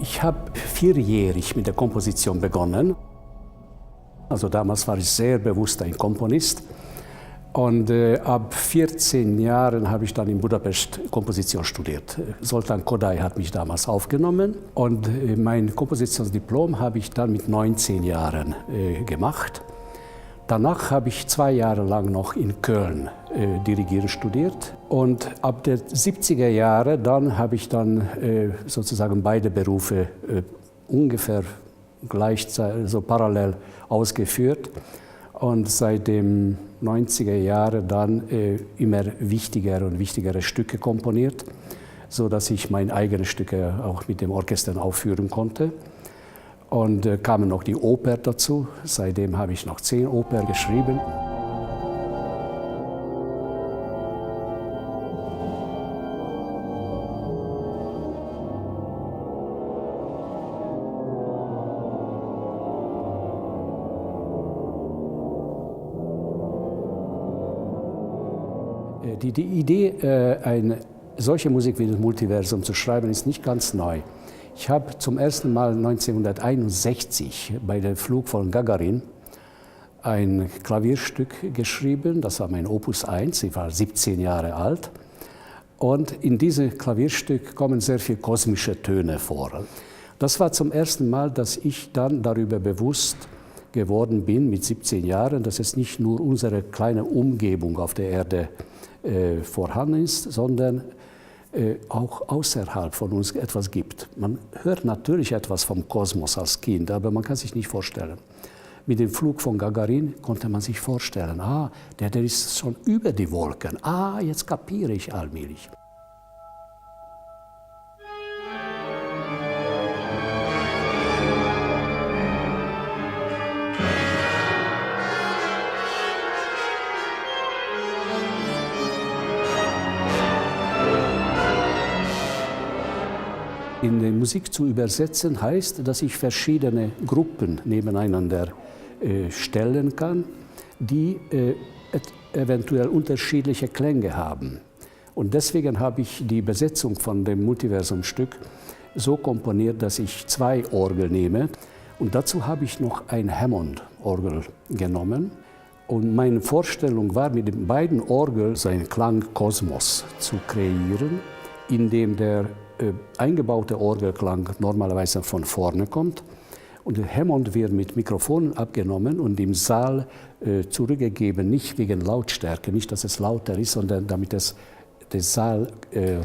Ich habe 4-jährig mit der Komposition begonnen. Also damals war ich sehr bewusst ein Komponist. Und ab 14 Jahren habe ich dann in Budapest Komposition studiert. Zoltán Kodály hat mich damals aufgenommen. Und mein Kompositionsdiplom habe ich dann mit 19 Jahren gemacht. Danach habe ich 2 Jahre lang noch in Köln Dirigieren studiert. Und ab den 70er Jahren dann habe ich dann sozusagen beide Berufe ungefähr gleichzeitig, so parallel ausgeführt. Und seit den 90er Jahren dann immer wichtigere und wichtigere Stücke komponiert, sodass ich meine eigenen Stücke auch mit dem Orchester aufführen konnte. Und kamen noch die Oper dazu. Seitdem habe ich noch 10 Opern geschrieben. Die Idee, eine solche Musik wie das Multiversum zu schreiben, ist nicht ganz neu. Ich habe zum ersten Mal 1961 bei dem Flug von Gagarin ein Klavierstück geschrieben. Das war mein Opus 1, ich war 17 Jahre alt. Und in diesem Klavierstück kommen sehr viele kosmische Töne vor. Das war zum ersten Mal, dass ich dann darüber bewusst geworden bin, mit 17 Jahren, dass es nicht nur unsere kleine Umgebung auf der Erde vorhanden ist, sondern auch außerhalb von uns etwas gibt. Man hört natürlich etwas vom Kosmos als Kind, aber man kann sich nicht vorstellen. Mit dem Flug von Gagarin konnte man sich vorstellen, der ist schon über die Wolken. Jetzt kapiere ich allmählich. In die Musik zu übersetzen heißt, dass ich verschiedene Gruppen nebeneinander stellen kann, die eventuell unterschiedliche Klänge haben. Und deswegen habe ich die Besetzung von dem Multiversum-Stück so komponiert, dass ich 2 Orgeln nehme. Und dazu habe ich noch ein Hammond-Orgel genommen. Und meine Vorstellung war, mit den beiden Orgeln so einen Klangkosmos zu kreieren, in dem der eingebaute Orgelklang normalerweise von vorne kommt. Und der Hammond wird mit Mikrofonen abgenommen und im Saal zurückgegeben, nicht wegen Lautstärke, nicht, dass es lauter ist, sondern damit es den Saal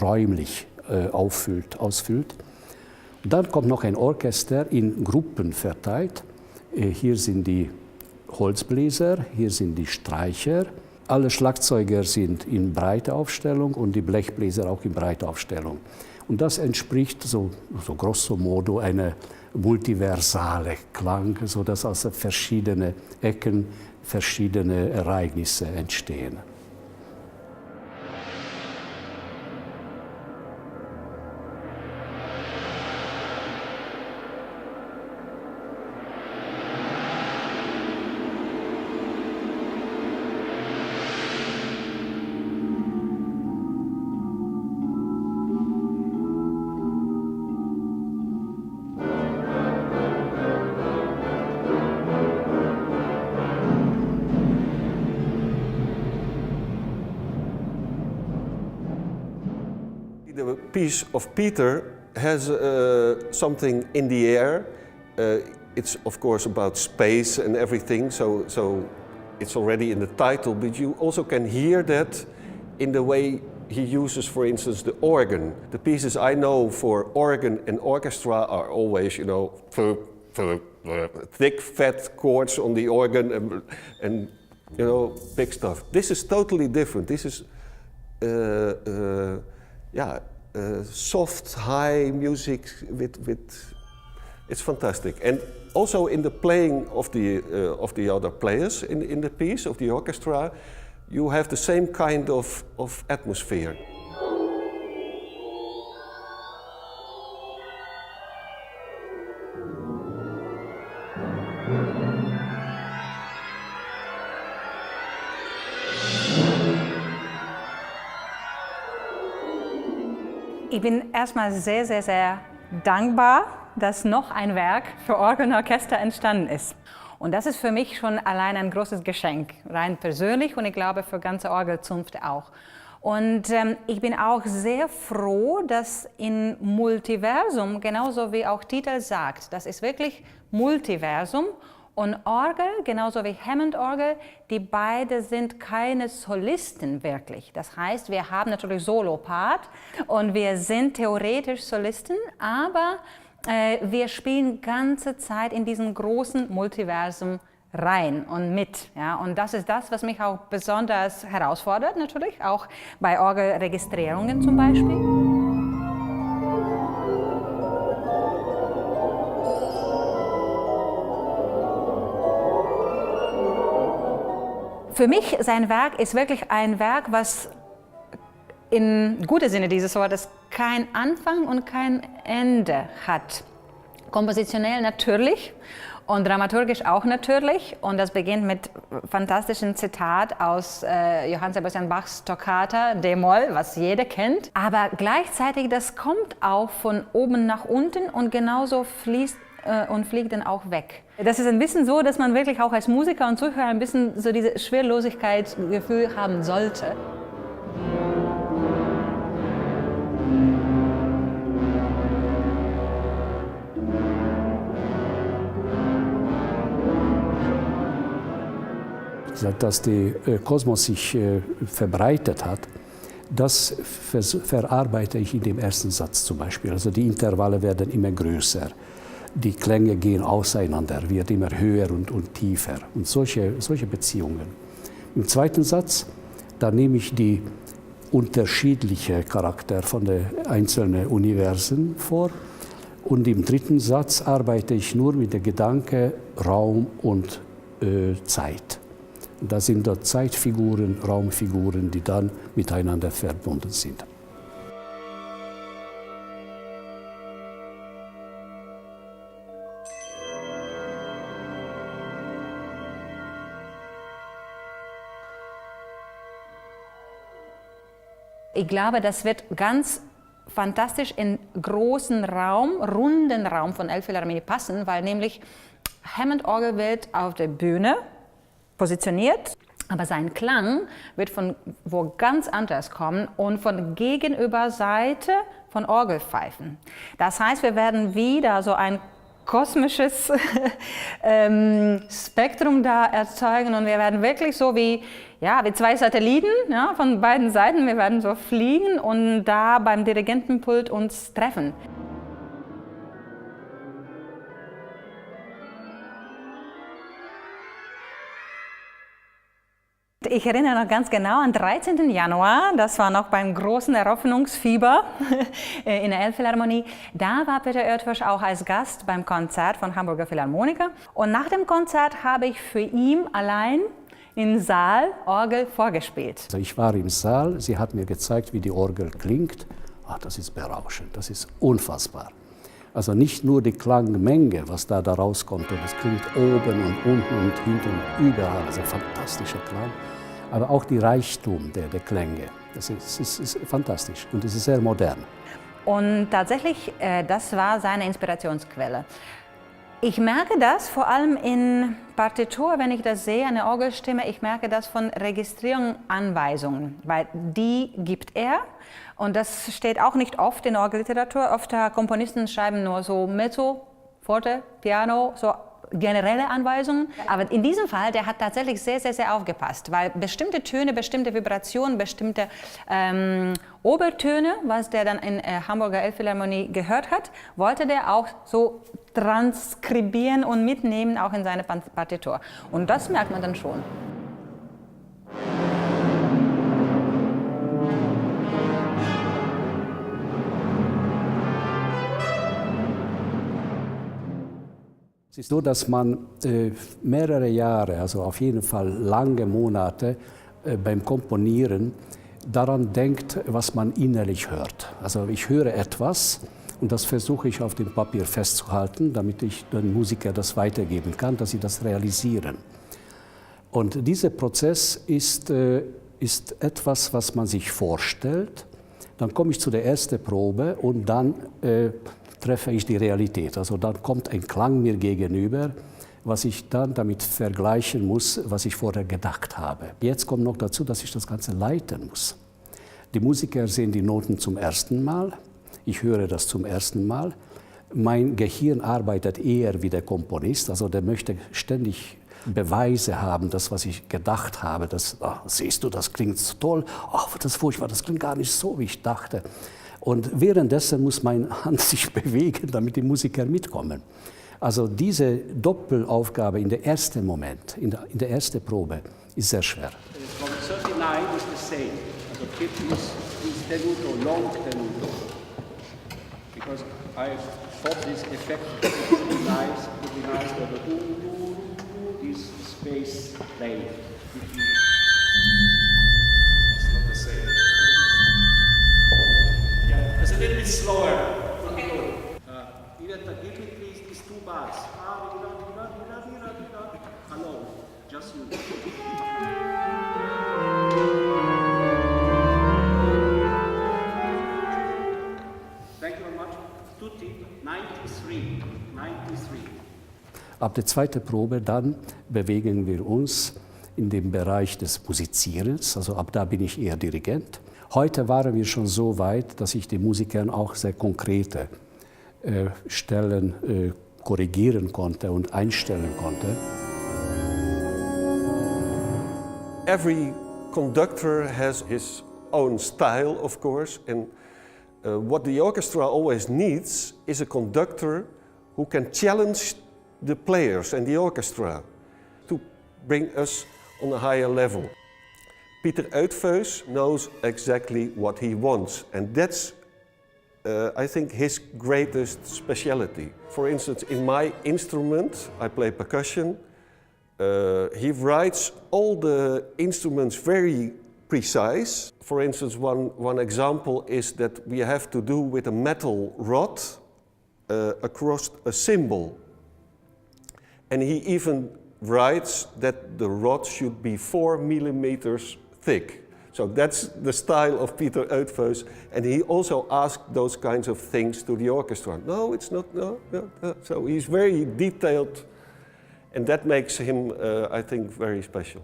räumlich ausfüllt. Und dann kommt noch ein Orchester in Gruppen verteilt. Hier sind die Holzbläser, hier sind die Streicher. Alle Schlagzeuger sind in breiter Aufstellung und die Blechbläser auch in breiter Aufstellung. Und das entspricht so grosso modo einer multiversale Klang, sodass aus verschiedenen Ecken verschiedene Ereignisse entstehen. The piece of Peter has something in the air. It's of course about space and everything, so it's already in the title, but you also can hear that in the way he uses, for instance, the organ. The pieces I know for organ and orchestra are always, thick, fat chords on the organ and big stuff. This is totally different. This is soft, high music with it's fantastic. And also in the playing of the other players in the piece of the orchestra, you have the same kind of atmosphere. Ich bin erstmal sehr, sehr, sehr dankbar dass noch ein Werk für Orgel und Orchester entstanden ist. Und das ist für mich schon allein ein großes Geschenk, rein persönlich und ich glaube für ganze Orgelzunft auch. Und ich bin auch sehr froh, dass in Multiversum, genauso wie auch Titel sagt, das ist wirklich Multiversum und Orgel, genauso wie Hammond-Orgel, die beide sind keine Solisten wirklich. Das heißt, wir haben natürlich Solopart und wir sind theoretisch Solisten, aber wir spielen ganze Zeit in diesem großen Multiversum rein und mit. Ja? Und das ist das, was mich auch besonders herausfordert, natürlich, auch bei Orgelregistrierungen zum Beispiel. Für mich, sein Werk ist wirklich ein Werk, was im guten Sinne dieses Wortes kein Anfang und kein Ende hat. Kompositionell natürlich und dramaturgisch auch natürlich. Und das beginnt mit fantastischen Zitat aus Johann Sebastian Bachs Toccata D-Moll, was jeder kennt. Aber gleichzeitig, das kommt auch von oben nach unten und genauso fließt und fliegt dann auch weg. Das ist ein bisschen so, dass man wirklich auch als Musiker und Zuhörer ein bisschen so dieses Schwerlosigkeitsgefühl haben sollte. Dass der Kosmos sich verbreitet hat, das verarbeite ich in dem ersten Satz zum Beispiel. Also die Intervalle werden immer größer, die Klänge gehen auseinander, wird immer höher und tiefer und solche Beziehungen. Im zweiten Satz, da nehme ich die unterschiedliche Charakter von den einzelnen Universen vor und im dritten Satz arbeite ich nur mit dem Gedanke Raum und Zeit. Da sind da Zeitfiguren, Raumfiguren, die dann miteinander verbunden sind. Ich glaube, das wird ganz fantastisch in großen Raum, runden Raum von Elbphilharmonie passen, weil nämlich Hammond-Orgel wird auf der Bühne positioniert, aber sein Klang wird von wo ganz anders kommen und von Gegenüberseite von Orgelpfeifen. Das heißt, wir werden wieder so ein kosmisches Spektrum da erzeugen und wir werden wirklich so wie zwei Satelliten, ja, von beiden Seiten, wir werden so fliegen und da beim Dirigentenpult uns treffen. Ich erinnere noch ganz genau an 13. Januar, das war noch beim großen Eröffnungsfieber in der Elbphilharmonie. Da war Peter Oetwisch auch als Gast beim Konzert von Hamburger Philharmoniker. Und nach dem Konzert habe ich für ihn allein im Saal Orgel vorgespielt. Also ich war im Saal, sie hat mir gezeigt, wie die Orgel klingt. Ach, das ist berauschend, das ist unfassbar. Also nicht nur die Klangmenge, was da rauskommt, und es klingt oben und unten und hinten und überall, also fantastischer Klang, aber auch die Reichtum der Klänge, das ist fantastisch und es ist sehr modern. Und tatsächlich, das war seine Inspirationsquelle. Ich merke das vor allem in Partitur, wenn ich das sehe, eine Orgelstimme, ich merke das von Registrierung, Anweisungen, weil die gibt er. Und das steht auch nicht oft in der Orgelliteratur. Oft Komponisten schreiben nur so Mezzo, Forte, Piano, so generelle Anweisungen. Aber in diesem Fall, der hat tatsächlich sehr, sehr, sehr aufgepasst, weil bestimmte Töne, bestimmte Vibrationen, bestimmte Obertöne, was der dann in Hamburger Elbphilharmonie gehört hat, wollte der auch so transkribieren und mitnehmen, auch in seine Partitur. Und das merkt man dann schon. Es ist so, dass man mehrere Jahre, also auf jeden Fall lange Monate beim Komponieren daran denkt, was man innerlich hört. Also ich höre etwas und das versuche ich auf dem Papier festzuhalten, damit ich den Musikern das weitergeben kann, dass sie das realisieren. Und dieser Prozess ist etwas, was man sich vorstellt. Dann komme ich zu der ersten Probe und dann treffe ich die Realität. Also dann kommt ein Klang mir gegenüber, was ich dann damit vergleichen muss, was ich vorher gedacht habe. Jetzt kommt noch dazu, dass ich das Ganze leiten muss. Die Musiker sehen die Noten zum ersten Mal, ich höre das zum ersten Mal. Mein Gehirn arbeitet eher wie der Komponist, also der möchte ständig Beweise haben, das, was ich gedacht habe. Das, siehst du, das klingt so toll, das ist furchtbar, das klingt gar nicht so, wie ich dachte. Und währenddessen muss meine Hand sich bewegen, damit die Musiker mitkommen. Also diese Doppelaufgabe in der ersten Moment, in der ersten Probe, ist sehr schwer. From 39 is the same. Also keep this tenuto, long tenuto. Because I thought this effect would be nice to the this space play. It's not the same. Yeah, it's a little bit slower. Okay. Iveta, give me please these two bars. Alone, just you. Thank you very much. Tutti, 93. Ab der zweiten Probe dann bewegen wir uns in dem Bereich des Musizierens, also ab da bin ich eher Dirigent. Heute waren wir schon so weit, dass ich den Musikern auch sehr konkrete Stellen korrigieren konnte und einstellen konnte. Every conductor has his own style, of course, and what the orchestra always needs is a conductor who can challenge the players and the orchestra to bring us on a higher level. Pieter Uitveus knows exactly what he wants, and that's I think his greatest speciality. For instance, in my instrument, I play percussion. He writes all the instruments very precise. For instance, one example is that we have to do with a metal rod across a cymbal. And he even writes that the rod should be 4 millimeters thick. So that's the style of Pieter Uitveus, and he also asked those kinds of things to the orchestra. No, it's not, no. So he's very detailed, and that makes him, I think, very special.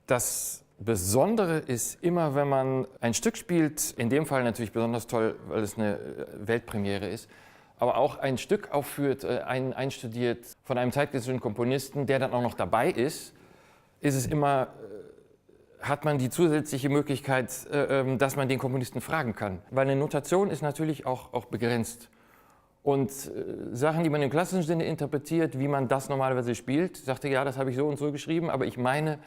Das Besondere ist immer, wenn man ein Stück spielt, in dem Fall natürlich besonders toll, weil es eine Weltpremiere ist, aber auch ein Stück aufführt, einstudiert von einem zeitgenössischen Komponisten, der dann auch noch dabei ist es immer, hat man die zusätzliche Möglichkeit, dass man den Komponisten fragen kann. Weil eine Notation ist natürlich auch begrenzt. Und Sachen, die man im klassischen Sinne interpretiert, wie man das normalerweise spielt, sagte, ja, das habe ich so und so geschrieben, aber ich meine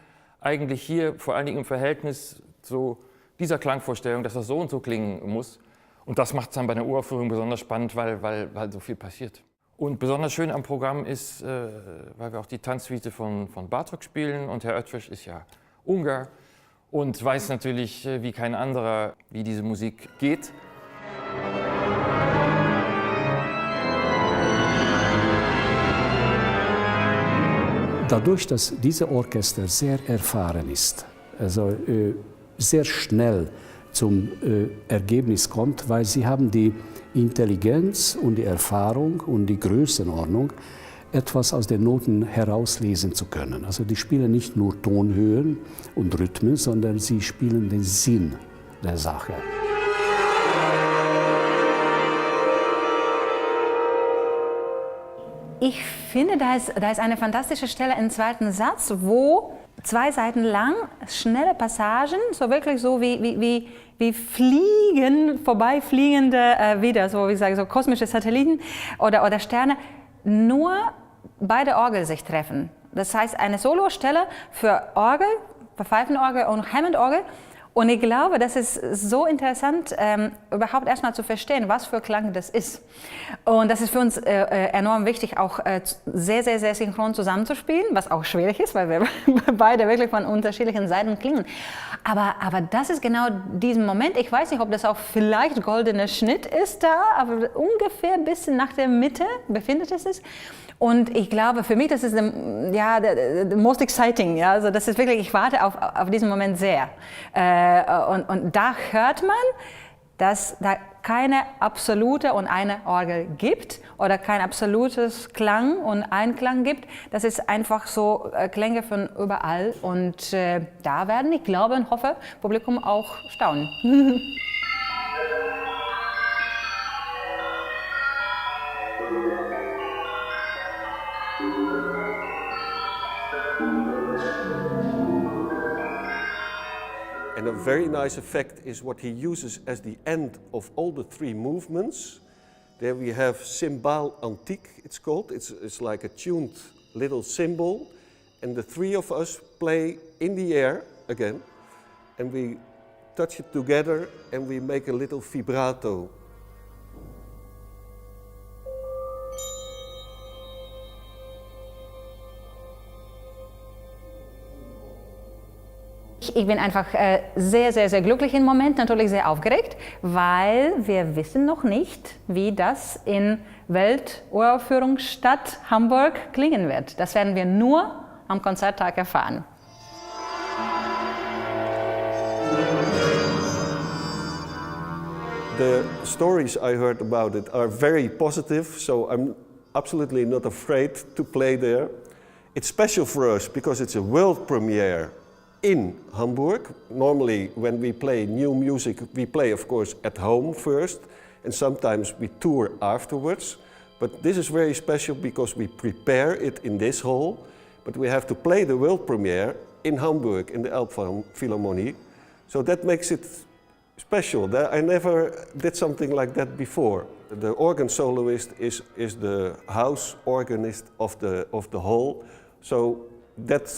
eigentlich hier vor allen Dingen im Verhältnis zu dieser Klangvorstellung, dass das so und so klingen muss. Und das macht es dann bei einer Uraufführung besonders spannend, weil so viel passiert. Und besonders schön am Programm ist, weil wir auch die Tanzsuite von Bartók spielen und Herr Eötvös ist ja Ungar und weiß natürlich wie kein anderer, wie diese Musik geht. Dadurch, dass dieses Orchester sehr erfahren ist, also sehr schnell zum Ergebnis kommt, weil sie haben die Intelligenz und die Erfahrung und die Größenordnung, etwas aus den Noten herauslesen zu können. Also die spielen nicht nur Tonhöhen und Rhythmen, sondern sie spielen den Sinn der Sache. Ich finde, da ist eine fantastische Stelle im zweiten Satz, wo 2 Seiten lang schnelle Passagen, so wirklich so wie fliegen, vorbeifliegende wieder, so wie ich sage, so kosmische Satelliten oder Sterne, nur bei der Orgel sich treffen. Das heißt, eine Solostelle für Orgel, für Pfeifenorgel und Hammondorgel. Und ich glaube, das ist so interessant, überhaupt erstmal zu verstehen, was für Klang das ist. Und das ist für uns enorm wichtig, auch sehr, sehr, sehr synchron zusammenzuspielen, was auch schwierig ist, weil wir beide wirklich von unterschiedlichen Seiten klingen. Aber das ist genau diesen Moment. Ich weiß nicht, ob das auch vielleicht goldener Schnitt ist da, aber ungefähr ein bisschen nach der Mitte befindet es sich. Und ich glaube, für mich, das ist the most exciting. Ja? Also das ist wirklich, ich warte auf diesen Moment sehr. Und da hört man dass da keine absolute und eine Orgel gibt oder kein absolutes Klang und Einklang gibt. Das ist einfach so Klänge von überall und da werden, ich glaube und hoffe, Publikum auch staunen. And a very nice effect is what he uses as the end of all the three movements. There we have cymbal antique, it's called. It's like a tuned little cymbal. And the three of us play in the air again. And we touch it together and we make a little vibrato. Ich bin einfach sehr, sehr, sehr glücklich im Moment, natürlich sehr aufgeregt, weil wir wissen noch nicht, wie das in Welturaufführungsstadt Hamburg klingen wird. Das werden wir nur am Konzerttag erfahren. The stories I heard about it are very positive, so I'm absolutely not afraid to play there. It's special for us because it's a world premiere in Hamburg. Normally when we play new music, we play of course at home first and sometimes we tour afterwards. But this is very special because we prepare it in this hall, but we have to play the world premiere in Hamburg in the Elbphilharmonie. So that makes it special. I never did something like that before. The organ soloist is the house organist of the hall. So that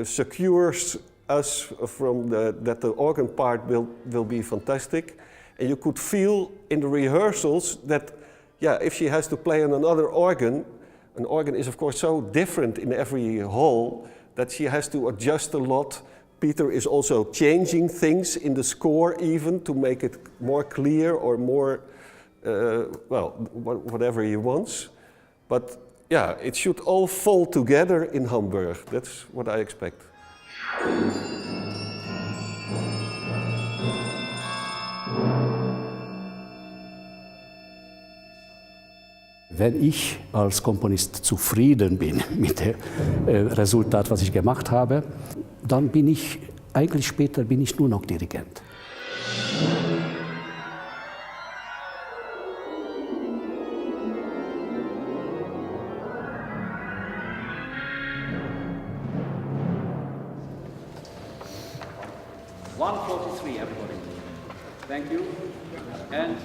secures us from that the organ part will be fantastic. And you could feel in the rehearsals that, yeah, if she has to play on another organ, an organ is of course so different in every hall that she has to adjust a lot. Peter is also changing things in the score even to make it more clear or more, well, whatever he wants. But yeah, it should all fall together in Hamburg. That's what I expect. Wenn ich als Komponist zufrieden bin mit dem Resultat, was ich gemacht habe, dann bin ich, eigentlich später bin ich nur noch Dirigent. $143, everybody. Thank you. And